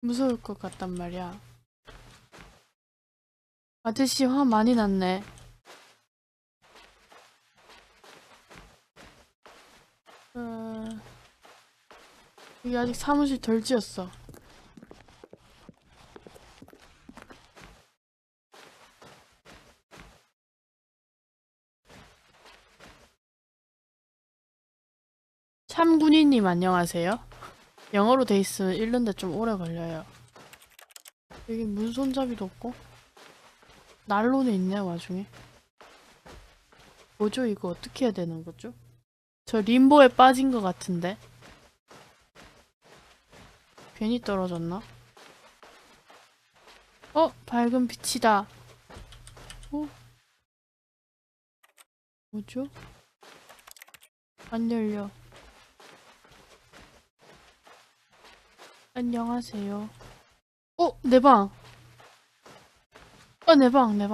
무서울 것 같단 말이야. 아저씨 화 많이 났네. 여기 아직 사무실 덜 지었어. 참군이님 안녕하세요. 영어로 돼 있으면 읽는데 좀 오래 걸려요. 여기 문 손잡이도 없고 난로는 있네 와중에. 뭐죠 이거 어떻게 해야 되는 거죠? 저 림보에 빠진 것 같은데. 괜히 떨어졌나? 밝은 빛이다. 뭐죠? 안 열려. 안녕하세요. 내 방. 내 방. 내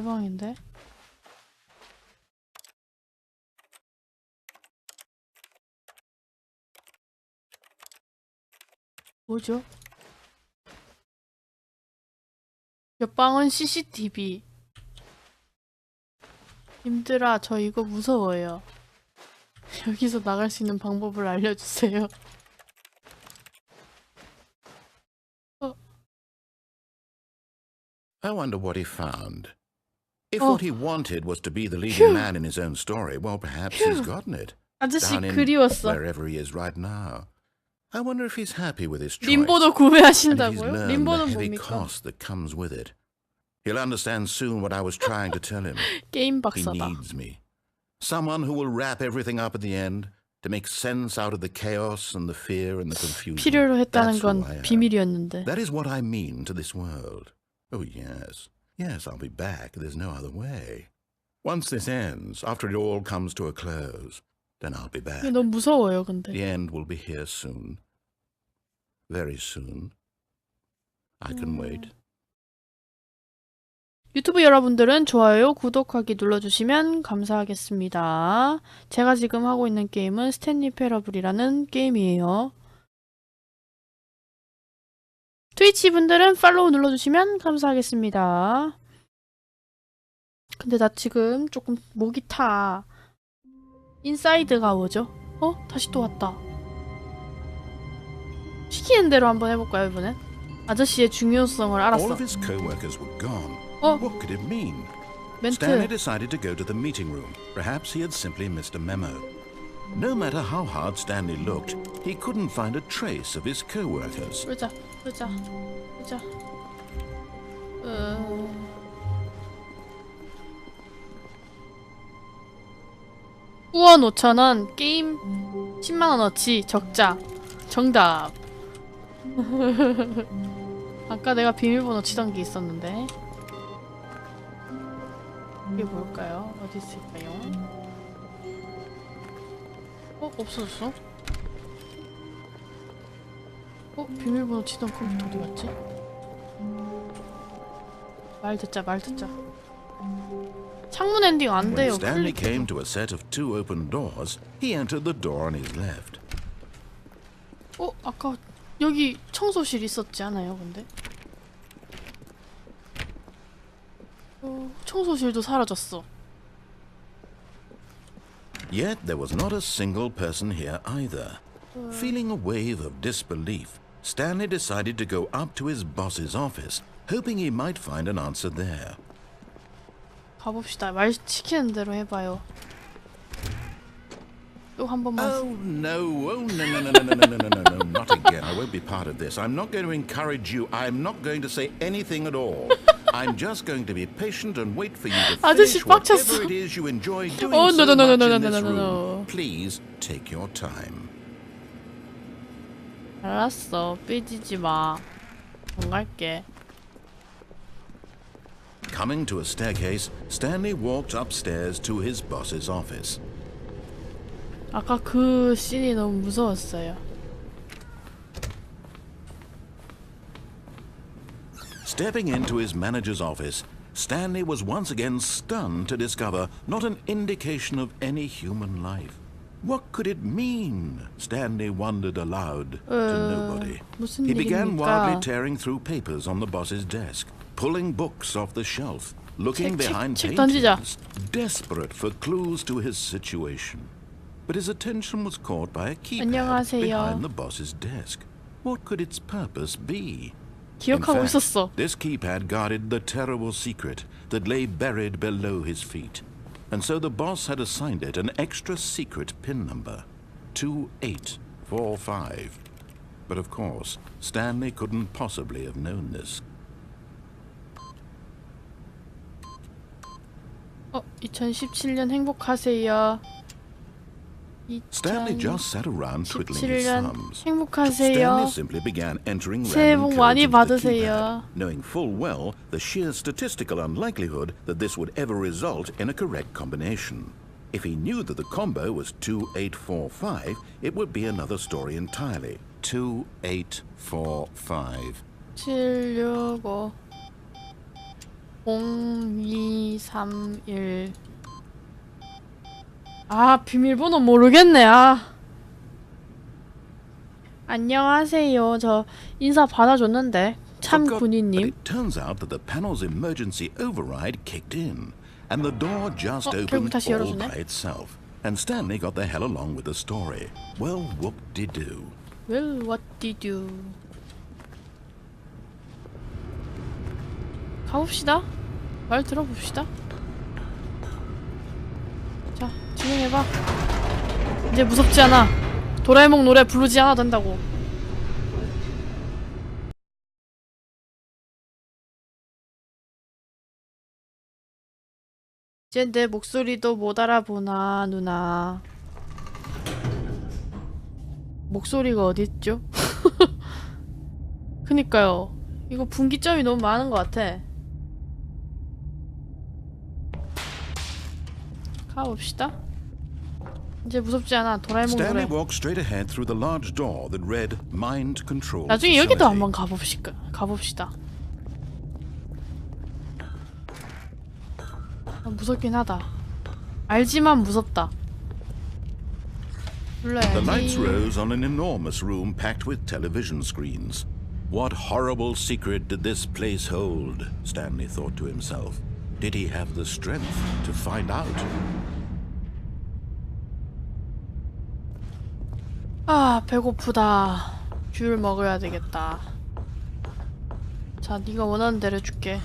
방인데? 뭐죠? 옆방은 CCTV. 님들아, 저 이거 무서워요. 여기서 나갈 수 있는 방법을 알려주세요. I wonder what he found. If what he wanted was to be the leading man in his own story, well, perhaps he's gotten it. 아저씨 Down in 그리웠어. wherever he is right now. I wonder if he's happy with his choice. 림보도 And if he's 구매하신다고요? learned the 림보는 heavy 뭡니까? cost that comes with it. He'll understand soon what I was trying to tell him. 게임 He 박사다. needs me. Someone who will wrap everything up at the end to make sense out of the chaos and the fear and the confusion. 필요로 했다는 That's who 건 I am. 비밀이었는데. That is what I mean to this world. Oh, yes. Yes, I'll be back. There's no other way. Once this ends, after it all comes to a close, then I'll be back. 이게 너무 무서워요, 근데. The end will be here soon. Very soon. I can wait. 유튜브 여러분들은 좋아요, 구독하기 눌러주시면 감사하겠습니다. 제가 지금 하고 있는 게임은 스탠리 패러블이라는 게임이에요. 트위치 분들은 팔로우 눌러주시면 감사하겠습니다. 근데 나 지금 조금 목이 타. 인사이드가 뭐죠? 다시 또 왔다. 시키는 대로 한번 해볼까요, 이번엔? 아저씨의 중요성을 All 알았어. of his co-workers were gone. 어? What could it mean? 멘트. Stanley decided to go to the meeting room. Perhaps he had simply missed a memo. No matter how hard Stanley looked, he couldn't find a trace of his co-workers. 보자. 후원 5,000원, 게임 10만원어치, 적자. 정답. 아까 내가 비밀번호 치던 게 있었는데. 이게 뭘까요? 어디 있을까요? 없어졌어? 비밀번호 치던 컴퓨터 어디 갔지? 말 듣자. 창문 엔딩 안 When 돼요. Stanley came to a set of 2 open doors, he entered the door on his left. 아까 여기 청소실 있었지 않아요, 근데? 청소실도 사라졌어. Yet there was not a single person here either. Feeling a wave of disbelief, Stanley decided to go up to his boss's office, hoping he might find an answer there. 가봅시다. 말 시키는 대로 해봐요. 또 한 번만. Oh no, no, not again. I won't be part of this. I'm not going to encourage you. I'm not going to say anything at all. I'm just going to be patient and wait for you to finish whatever it is you enjoy doing so much in this room. Please take your time. 알았어. 삐지지 마. 안 갈게. Coming to a staircase, Stanley walked upstairs to his boss's office. 아까 그 씬이 너무 무서웠어요. Stepping into his manager's office, Stanley was once again stunned to discover not an indication of any human life. What could it mean? Stanley wondered aloud to nobody. 무슨 He began wildly 일입니까? tearing through papers on the boss's desk, pulling books off the shelf, looking behind 책 던지자. paintings, desperate for clues to his situation. But his attention was caught by a keypad 안녕하세요. behind the boss's desk. What could its purpose be? 기억하고 In fact, 있었어. this keypad guarded the terrible secret that lay buried below his feet. And so the boss had assigned it an extra secret pin number, 2845. But of course, Stanley couldn't possibly have known this. 2017년 행복하세요. Stanley just sat around twiddling his 17년 thumbs. 행복하세요. Stanley simply began entering 새해 random 복 codes 많이 into the 받으세요. keypad, knowing full well the sheer statistical unlikelihood that this would ever result in a correct combination. If he knew that the combo was 2845, it would be another story entirely. 2845. 765 0231 비밀번호 모르겠네. 안녕하세요. 저 인사 받아줬는데 참군이님. It turns out that the panel's emergency override kicked in, and the door just 결국 opened 다시 all 열어주네. by itself. And Stanley got the hell along with the story. Well, whoop-de-doo. Well, what did you? 가봅시다. 말 들어봅시다. 자, 진행해봐. 이제 무섭지 않아. 도라에몽 노래 부르지 않아도 된다고. 이제 내 목소리도 못 알아보나, 누나. 목소리가 어딨죠? 그니까요. 이거 분기점이 너무 많은 것 같아. 가봅시다. 이제 무섭지 않아. 도라에몽 노래. Stanley walked straight ahead through the large door that read Mind Control. 나중에 여기도 한번 가봅시다. 무섭긴 하다. 알지만 무섭다. The lights 눌러야지. rose on an enormous room packed with television screens. What horrible secret did this place hold? Stanley thought to himself. Did he have the strength to find out? 배고프다. 귤 먹어야 되겠다. 자, 네가 원하는 대로 줄게.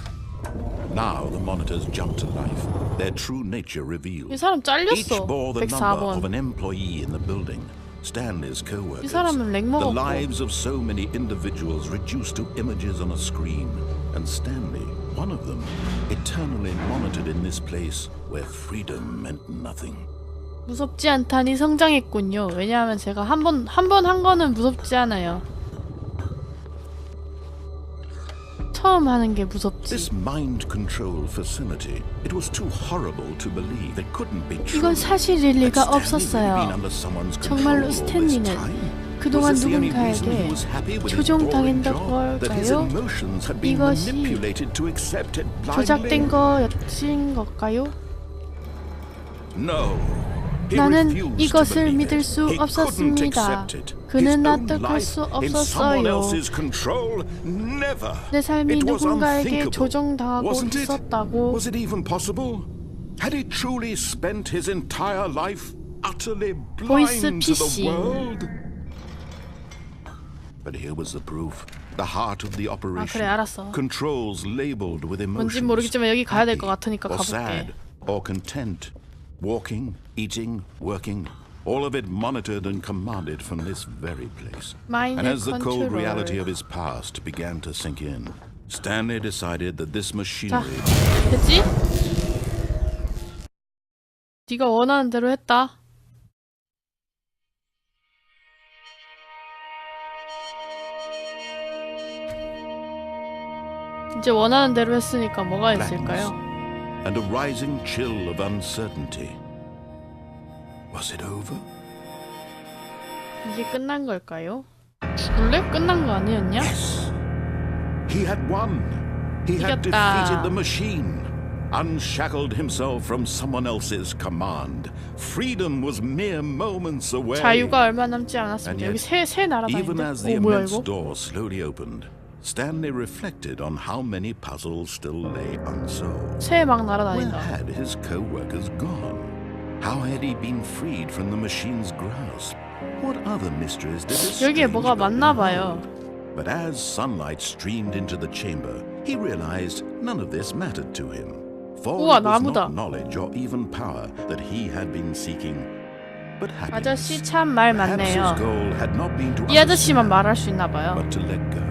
Now the monitors jumped to life, their true nature revealed. 이 사람 Each 잘렸어. bore the number of 104번. an employee in the building. Stanley's 이 co-workers. 사람은 렉 The 먹었고. lives of so many individuals reduced to images on a screen. And Stanley, one of them, eternally monitored in this place where freedom meant nothing. 무섭지 않다니 성장했군요. 왜냐하면 제가 한 번 한 거는 무섭지 않아요. 처음 하는 게 무섭지. This mind control facility, it was too horrible to believe. It couldn't be true. 이건 사실일 리가 Had Stanley really been 없었어요. under someone's control 정말로 all this 스탠리는 time? 그동안 Was this the only reason he 누군가에게 was happy with his 조종당했던 boring job? That his 걸까요? emotions had been 이것이 manipulated to accept it 조작된 blindly? 것인 걸까요? No. He 나는 refused to 이것을 believe 믿을 it. 수 He couldn't 없었습니다. accept it. 그는 His own 납득할 수 life in someone 없었어요. else's control? Never. 내 삶이 It was 누군가에게 unthinkable. 조종당하고 Wasn't it? 있었다고. Was it even possible? Had he truly spent his entire life utterly blind to the 보이스피싱. world? But here was the proof. The heart of the operation. 그래, 알았어. Controls labeled with emotions. 뭔진 모르겠지만 여기 가야 될 것 같으니까 or 가볼게. sad, or content. Walking, eating, working, all of it monitored and commanded from this very place. Mind And as the cold control. reality of his past began to sink in, Stanley decided that this 자, machinery... 됐지? 네가 원하는 대로 했다. 이제 원하는 대로 했으니까 뭐가 있을까요? and a rising chill of uncertainty. Was it over? 이게 끝난 걸까요? 죽을래? 끝난 거 아니었냐? Yes. He had won. He had 이겼다. defeated the machine, unshackled himself from someone else's command, freedom was mere moments away. 자유가 얼마 남지 않았습니다. 여기 새 Even as the 날아다니는데? 뭐야 immense 이거? door slowly opened, Stanley reflected on how many puzzles still lay unsolved. 새 막 Where 날아다닌다. had his co-workers gone? How had he been freed from the machine's grasp? What other mysteries did this 여기에 strange 뭐가 building 많나 봐요. hold? But as sunlight streamed into the chamber, he realized none of this mattered to him. For 우와, it was 나무다. not knowledge or even power that he had been seeking, but happiness. 아저씨 참 말 Perhaps his 많네요. goal had not been to 이 아저씨만 understand, 말할 수 있나 봐요. but to let go.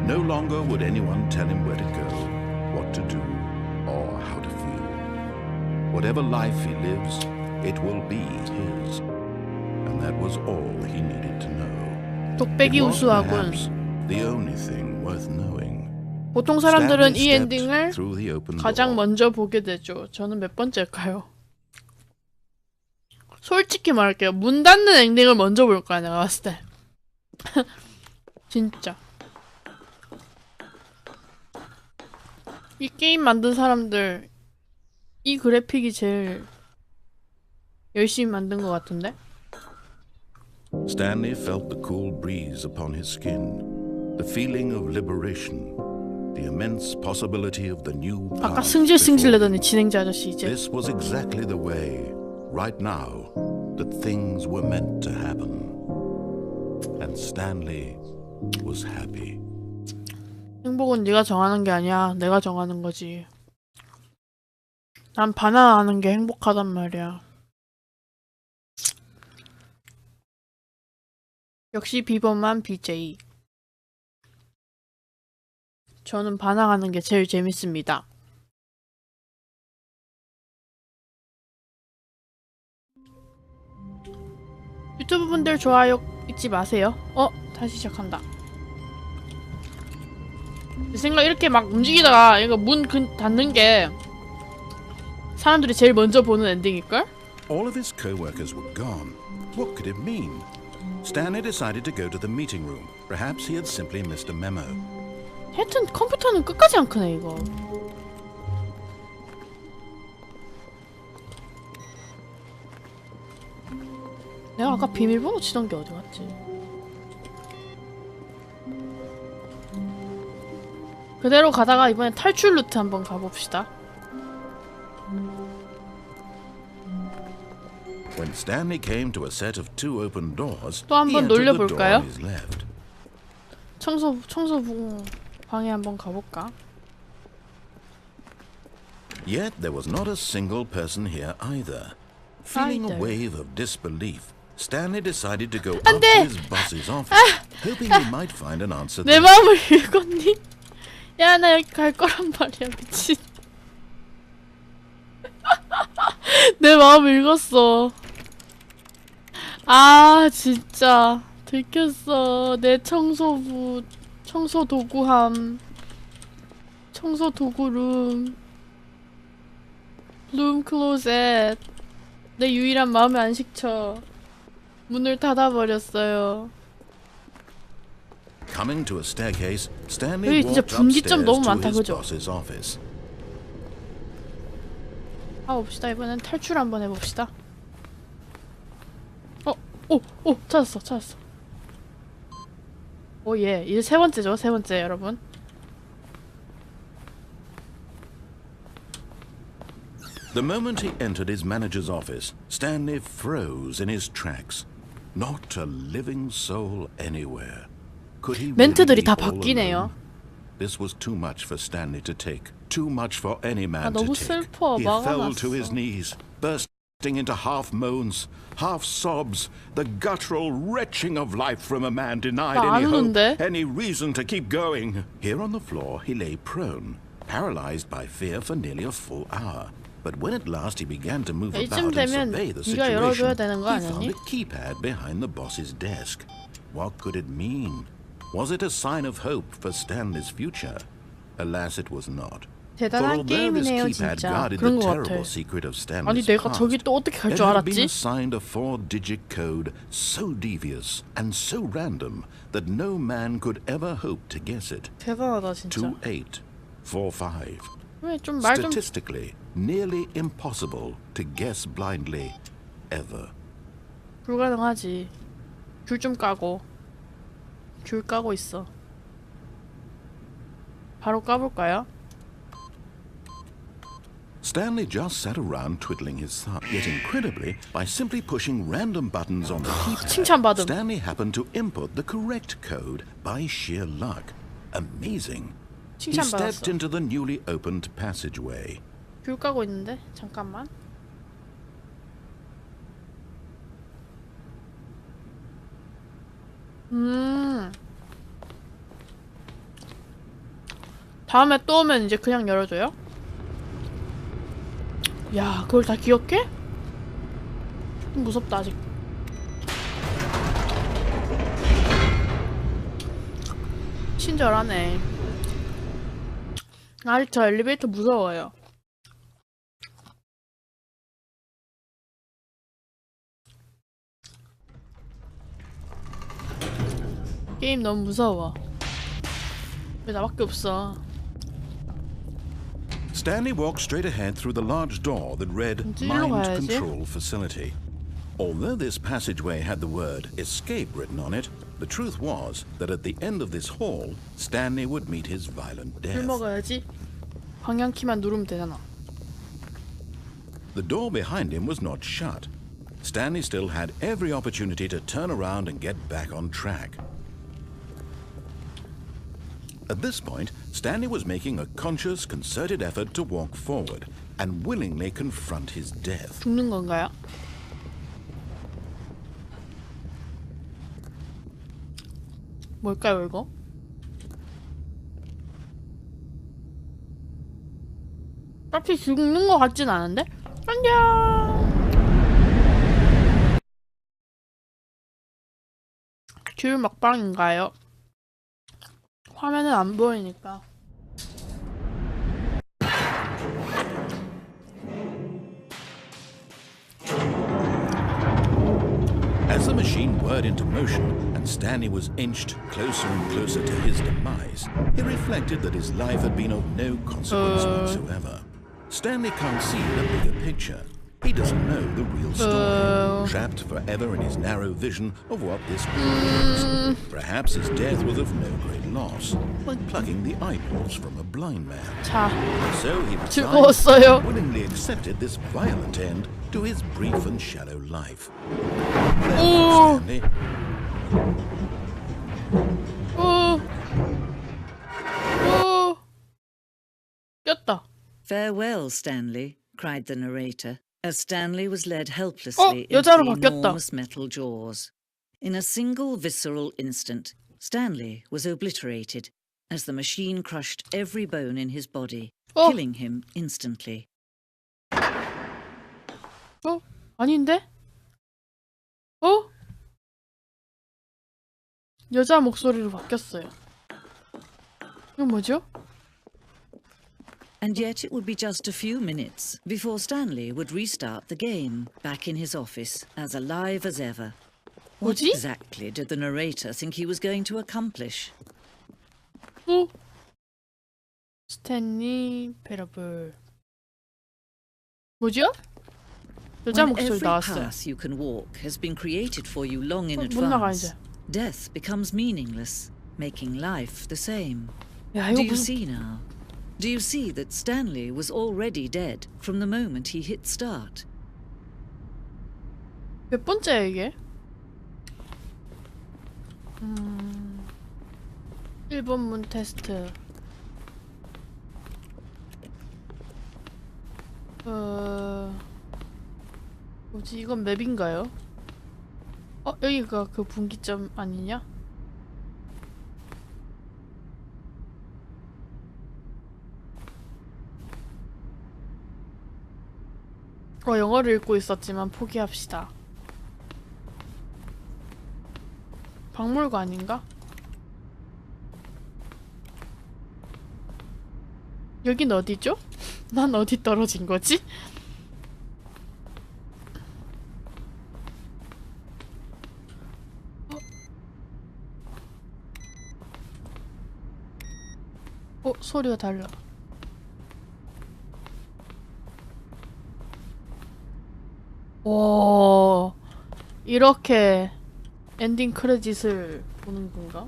No longer would anyone tell him where to go, what to do, or how to feel. Whatever life he lives, it will be his. And that was all he needed to know. 독백이 It was 우수하군. perhaps the only thing worth knowing. 보통 사람들은 Stanley 이 stepped 엔딩을 through the open 가장 door. 먼저 보게 되죠. 저는 몇 번째일까요? 솔직히 말할게요. 문 닫는 엔딩을 먼저 볼 거야, 내가 봤을 때. 진짜. 이 게임 만든 사람들 이 그래픽이 제일 열심히 만든 것 같은데? Stanley felt the cool breeze upon his skin, the feeling of liberation, the immense possibility of the new 아까 path 승질승질 before him. 내더니 진행자 아저씨 이제 This was exactly the way, right now, that things were meant to happen. And Stanley was happy. 행복은 네가 정하는 게 아니야. 내가 정하는 거지. 난 바나나하는 게 행복하단 말이야. 역시 비범한 BJ. 저는 반항하는 게 제일 재밌습니다. 유튜브 분들 좋아요 잊지 마세요. 다시 시작한다. 내 생각 이렇게 막 움직이다가 이거 문 닫는 게 사람들이 제일 먼저 보는 엔딩일걸? All of his co-workers were gone. What could it mean? Stanley decided to go to the meeting room. Perhaps he had simply missed a memo. 하여튼 컴퓨터는 끝까지 안 크네 이거. 내가 아까 비밀번호 치던 게 어디 갔지? 그대로 가다가 이번엔 탈출 루트 한번 가봅시다. When Stanley came to a set of two open doors, 또 한번 he entered the door 놀려볼까요? on his left. 청소 방에 한번 가볼까? Yet there was not a single person here either. Feeling a either. wave of disbelief, Stanley decided to go up 안 to 돼! his boss's office, hoping he might find an answer 내 there. 마음을 읽었니? 야, 나 여기 갈 거란 말이야, 미친. 내 마음을 읽었어. 아, 진짜. 들켰어. 내 청소부, 청소 도구함. 청소 도구룸. 룸 클로젯. 내 유일한 마음의 안식처. 문을 닫아버렸어요. Coming to a staircase, Stanley 여기 진짜 walked 분기점 upstairs 너무 to 많다, his 그죠? boss's office. 가봅시다. 이번엔 탈출 한번 해봅시다. 찾았어. 예. 이제 세 번째죠. 세 번째, 여러분. The moment he entered his manager's office, Stanley froze in his tracks. Not a living soul anywhere. Could he 멘트들이 really 다 be all 바뀌네요. alone? This was too much for Stanley to take. Too much for any man to 너무 take. 슬퍼. He fell to his 막아놨어. knees, bursting into half moans, half sobs, the guttural retching of life from a man denied 나 안 any hope, 우는데? any reason to keep going. Here on the floor, he lay prone, paralyzed by fear for nearly a full hour. But when at last he began to move 이쯤 about and 되면 survey the 네가 열어줘야 situation, 되는 거 he found 아니니? a keypad behind the boss's desk. What could it mean? Was it a sign of hope for Stanley's future? Alas, it was not. For 대단한 although this 게임이네요, keypad 진짜. guarded 그런 the 거 같아. terrible secret of 아니, Stanley's 내가 past, 저기 또 어떻게 갈 it 줄 had been 알았지? assigned a 4-digit code so devious and so random that no man could ever hope to guess it. 대단하다, 진짜. 2845. 왜 좀 말 좀 Statistically, nearly impossible to guess blindly, ever. 불가능하지. 귤 좀 까고. 귤 까고 있어. 바로 까볼까요? Stanley just sat around twiddling his thumb. Yet incredibly, by simply pushing random buttons on the keypad, 칭찬받음. Stanley happened to input the correct code by sheer luck. Amazing. He stepped 칭찬받았어. into the newly opened passageway. 귤 까고 있는데? 잠깐만. 다음에 또 오면 이제 그냥 열어줘요? 야, 그걸 다 기억해? 좀 무섭다, 아직. 친절하네. 아직 저 엘리베이터 무서워요. 게임 너무 무서워. 왜 나밖에 없어? Stanley walked straight ahead through the large door that read Mind Control Facility. Although this passageway had the word escape written on it, the truth was that at the end of this hall, Stanley would meet his violent 술 death. 먹어야지. 방향키만 누르면 되잖아. The door behind him was not shut. Stanley still had every opportunity to turn around and get back on track. At this point, Stanley was making a conscious, concerted effort to walk forward and willingly confront his death. 죽는 건가요? 뭘까요, 이거? 딱히 죽는 것 같진 않은데? 안녕! 귤 먹방인가요? 화면은 안 보이니까. As the machine whirred into motion and Stanley was inched closer and closer to his demise, he reflected that his life had been of no consequence whatsoever. Stanley can't see the bigger picture. He doesn't know the real story, trapped forever in his narrow vision of what this world is. Perhaps his death was of no great loss, like plucking the eyeballs from a blind man. 자, So he 즐거웠어요. willingly accepted this violent end to his brief and shallow life. 오, Stanley, 오, 오, 꼈다. Farewell, Stanley, cried the narrator, as Stanley was led helplessly into 여자로 the 바뀌었다. enormous metal jaws. In a single visceral instant, Stanley was obliterated as the machine crushed every bone in his body, killing him instantly. 아닌데? 여자 목소리로 바뀌었어요. 이건 뭐죠? And yet it would be just a few minutes before Stanley would restart the game, back in his office, as alive as ever. What 뭐지? exactly did the narrator think he was going to accomplish? 스탠리 패러블. 뭐죠? 여자 When 목소리 every 나왔어요. path you can walk has been created for you long in 못 나가 advance, 이제. death becomes meaningless, making life the same. 야, Do 이거 you 무슨 see now? Do you see that Stanley was already dead from the moment he hit start? 몇 번째야 이게? 1번문 테스트. 뭐지? 이건 맵인가요? 여기가 그 분기점 아니냐? 영어를 읽고 있었지만 포기합시다. 박물관인가? 여긴 어디죠? 난 어디 떨어진 거지? 소리가 달라. 오, 이렇게 엔딩 크레딧을 보는 건가?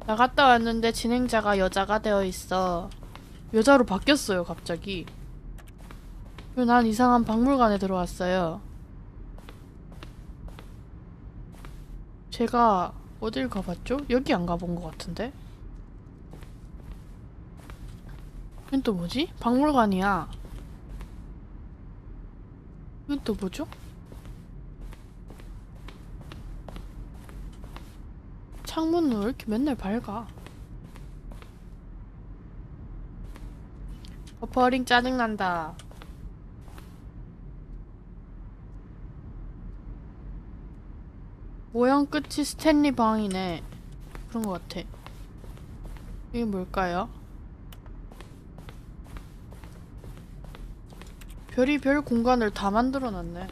나갔다 왔는데 진행자가 여자가 되어 있어. 여자로 바뀌었어요, 갑자기. 그리고 난 이상한 박물관에 들어왔어요. 제가 어딜 가봤죠? 여기 안 가본 것 같은데? 이건 또 뭐지? 박물관이야. 이건 또 뭐죠? 창문은 왜 이렇게 맨날 밝아? 버퍼링 짜증난다. 모형 끝이 스탠리 방이네. 그런 것 같아. 이게 뭘까요? 별이 별 공간을 다 만들어놨네.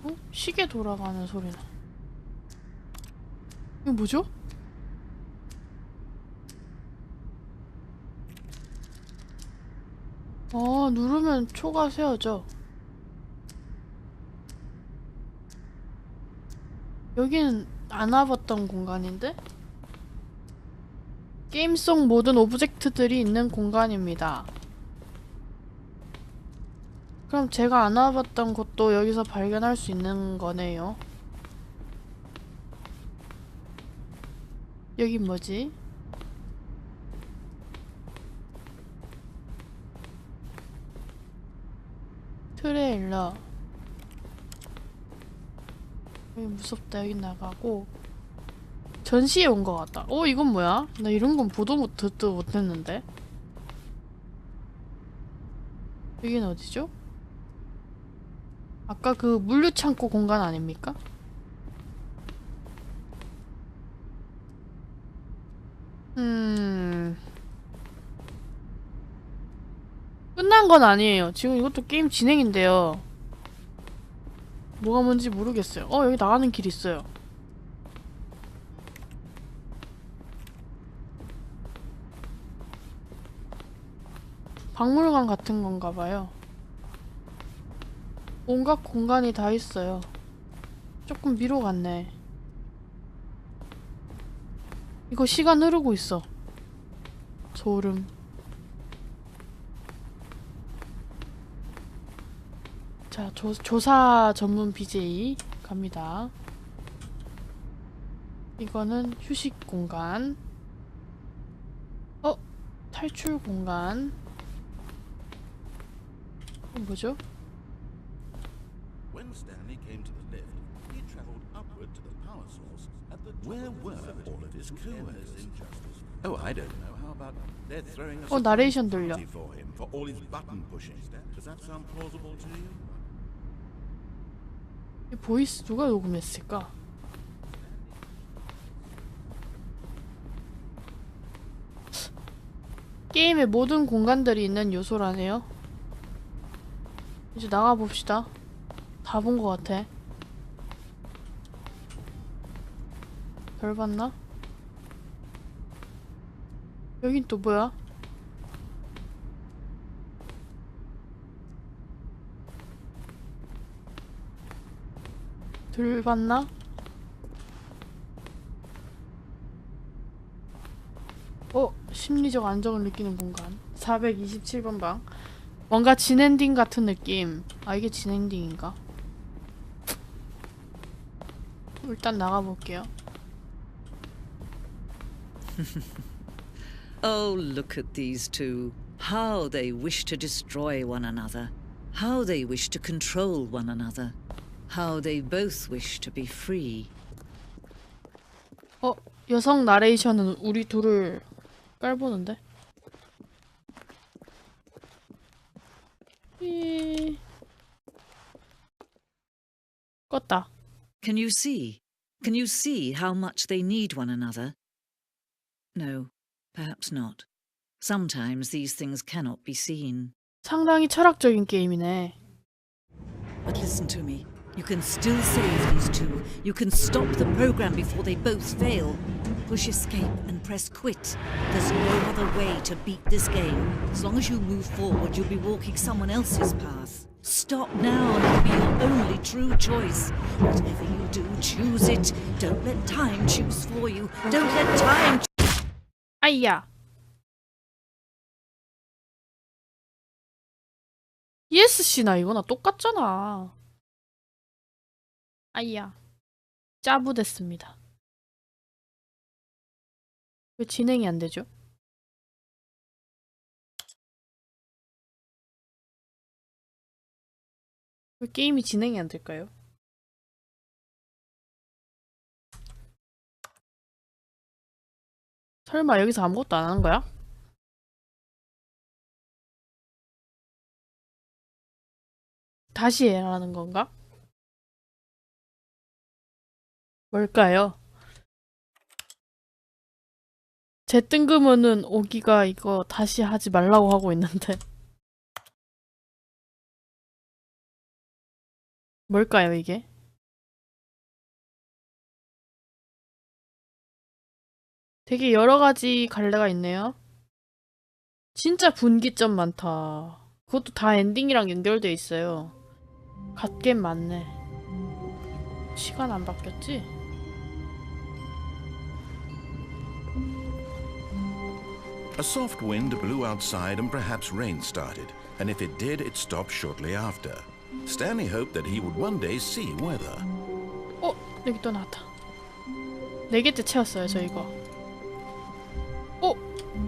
어? 시계 돌아가는 소리나. 이거 뭐죠? 아, 누르면 초가 세워져. 여기는 안 와봤던 공간인데? 게임 속 모든 오브젝트들이 있는 공간입니다. 그럼 제가 안 와봤던 곳도 여기서 발견할 수 있는 거네요. 여긴 뭐지? 트레일러. 여기 무섭다. 여기 나가고. 전시에 온 것 같다. 이건 뭐야? 나 이런 건 보도 듣도 못했는데. 여긴 어디죠? 아까 그 물류창고 공간 아닙니까? 끝난 건 아니에요. 지금 이것도 게임 진행인데요. 뭐가 뭔지 모르겠어요. 여기 나가는 길 있어요. 박물관 같은 건가 봐요. 온갖 공간이 다 있어요. 조금 미로 갔네. 이거 시간 흐르고 있어. 소름. 자, 조사 전문 BJ 갑니다. 이거는 휴식 공간. 탈출 공간. 이건 뭐죠? When Stanley came to the lift, he traveled upward to the power source at the Where were all of his co-workers? Oh, I don't know. How about they're throwing us 나레이션 들려. party for him for all his button pushing? Does that sound plausible to you? 이 보이스 누가 녹음했을까? 게임의 모든 공간들이 있는 요소라네요. 이제 나가봅시다. 다 본 것 같아. 별 봤나? 여긴 또 뭐야? 들 봤나? 심리적 안정을 느끼는 공간. 427번 방. 뭔가 진엔딩 같은 느낌. 이게 진엔딩인가? 일단 나가볼게요. Oh, look at these two. How they wish to destroy one another. How they wish to control one another. How they both wish to be free. 여성 나레이션은 우리 둘을 깔보는데? 껐다. Can you see? Can you see how much they need one another? No, perhaps not. Sometimes these things cannot be seen. 상당히 철학적인 게임이네. But listen to me. You can still save these two. You can stop the program before they both fail. Push escape and press quit. There's no other way to beat this game. As long as you move forward, you'll be walking someone else's path. Stop now and it'll be your only true choice. Whatever you do, choose it. Don't let time choose for you. Don't let time... 아이야. ESC나 이거나 똑같잖아. 아이야. 짜부됐습니다. 왜 진행이 안 되죠? 왜 게임이 진행이 안 될까요? 설마 여기서 아무것도 안 하는 거야? 다시 해라는 건가? 뭘까요? 제 뜬금은 오기가 이거 다시 하지 말라고 하고 있는데 뭘까요 이게? 되게 여러가지 갈래가 있네요. 진짜 분기점 많다. 그것도 다 엔딩이랑 연결돼 있어요. 갓겜 많네. 시간 안 바뀌었지? A soft wind blew outside and perhaps rain started, and if it did, it stopped shortly after. Stanley hoped that he would one day see weather. 여기 또 나왔다. 4개째 채웠어요, 저 이거.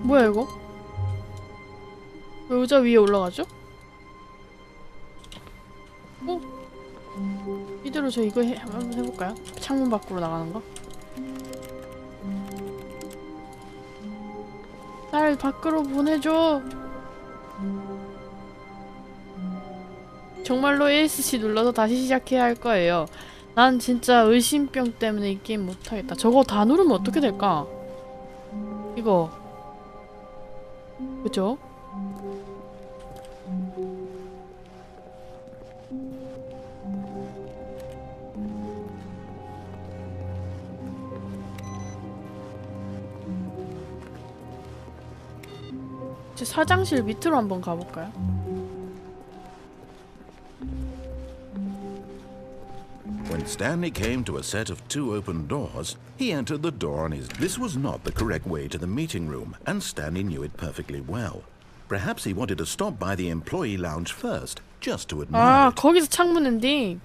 뭐야 이거? 왜 의자 위에 올라가죠? 이대로 저 이거 한번 해볼까요? 창문 밖으로 나가는 거? 날 밖으로 보내줘. 정말로 ASC 눌러서 다시 시작해야 할 거예요. 난 진짜 의심병 때문에 이 게임 못하겠다. 저거 다 누르면 어떻게 될까? 이거 그죠? 이제 사장실 밑으로 한번 가볼까요? When Stanley came to a set of 2 open doors, he entered the door on his... This was not the correct way to the meeting room, and Stanley knew it perfectly well. Perhaps he wanted to stop by the employee lounge first, just to admire it. 거기서 창문 엔딩.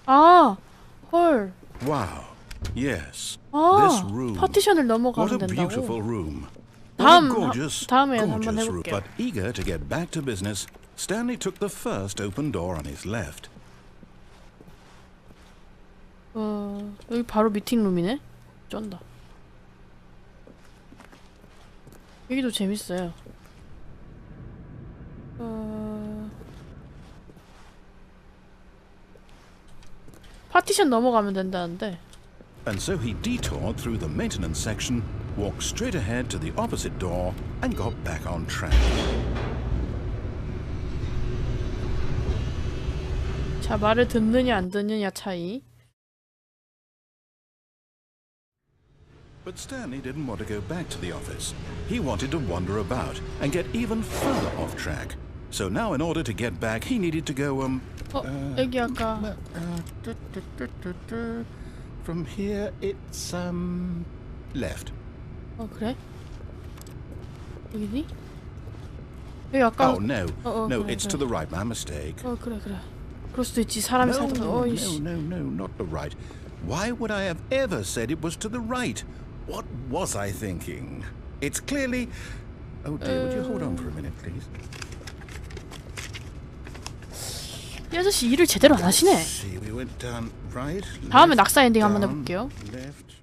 헐. Wow. Yes. This room. 파티션을 넘어가면 What a 된다고. beautiful room. 다음에 한번 Gorgeous room. 해볼게요. But eager to get back to business, Stanley took the first open door on his left. 여기 바로 미팅룸이네? 쩐다. 여기도 재밌어요. 파티션 넘어가면 된다는데. And so he detoured through the maintenance section, walked straight ahead to the opposite door, and got back on track. 자, 말을 듣느냐 안 듣느냐 차이. But Stanley didn't want to go back to the office. He wanted to wander about and get even further off track. So now in order to get back, he needed to go, 여기 아까 from here, it's, left. 그래? 여기니? 여기 아까 Oh, no. No, 그래, it's 그래. to the right. My mistake. 그래. 그럴 수도 있지. 사람이 살다. No, not the right. Why would I have ever said it was to the right? What was I thinking? It's clearly... Oh dear, would you hold on for a minute, please? 이 아저씨 일을 제대로 안 하시네. See, we went down right, 다음에 left, 낙사 엔딩 한번 down, 해볼게요. left,